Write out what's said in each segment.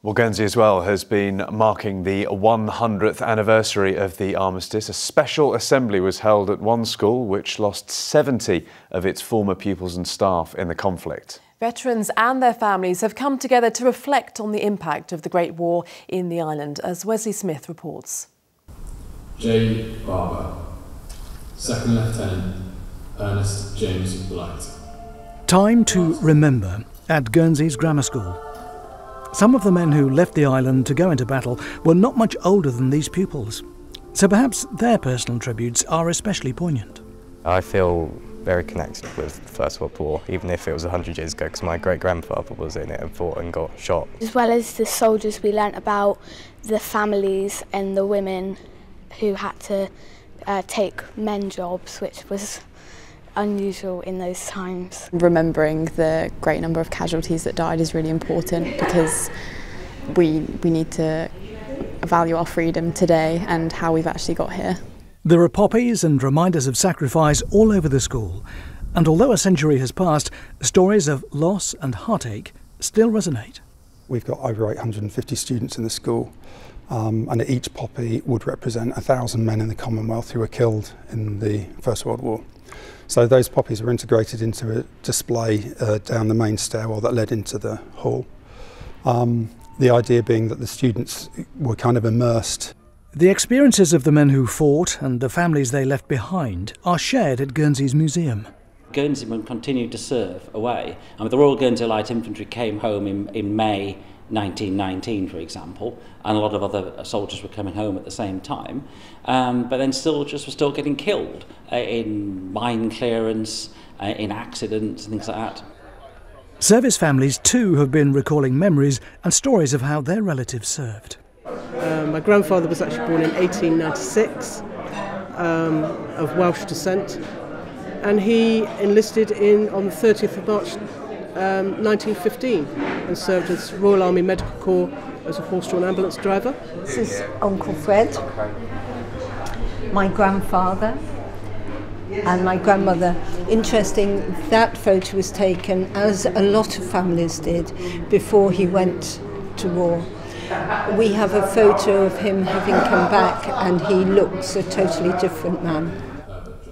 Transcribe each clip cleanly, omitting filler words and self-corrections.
Well, Guernsey as well has been marking the 100th anniversary of the armistice. A special assembly was held at one school which lost 70 of its former pupils and staff in the conflict. Veterans and their families have come together to reflect on the impact of the Great War in the island, as Wesley Smith reports. J. Barber, Second Lieutenant Ernest James Blight. Time to remember at Guernsey's grammar school. Some of the men who left the island to go into battle were not much older than these pupils, so perhaps their personal tributes are especially poignant. I feel very connected with the First World War, even if it was 100 years ago, because my great-grandfather was in it and fought and got shot. As well as the soldiers, we learnt about the families and the women who had to take men jobs, which was unusual in those times. Remembering the great number of casualties that died is really important, because we need to value our freedom today and how we've actually got here. There are poppies and reminders of sacrifice all over the school, and although a century has passed, stories of loss and heartache still resonate. We've got over 850 students in the school, and each poppy would represent 1,000 men in the Commonwealth who were killed in the First World War. So those poppies were integrated into a display down the main stairwell that led into the hall. The idea being that the students were kind of immersed. The experiences of the men who fought and the families they left behind are shared at Guernsey's museum. Guernseymen continued to serve away. The Royal Guernsey Light Infantry came home in May 1919, for example, and a lot of other soldiers were coming home at the same time, but then soldiers were still getting killed in mine clearance, in accidents and things like that. Service families too have been recalling memories and stories of how their relatives served. My grandfather was actually born in 1896, of Welsh descent, and he enlisted on the 30th of March 1915 and served as Royal Army Medical Corps as a horse-drawn ambulance driver. This is Uncle Fred, my grandfather and my grandmother. Interesting, that photo was taken, as a lot of families did, before he went to war. We have a photo of him having come back, and he looks a totally different man.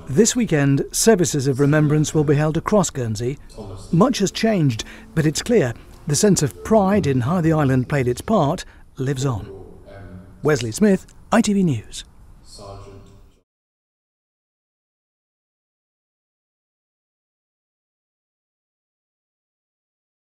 This weekend, services of remembrance will be held across Guernsey. Much has changed, but it's clear the sense of pride in how the island played its part lives on. Wesley Smith, ITV News.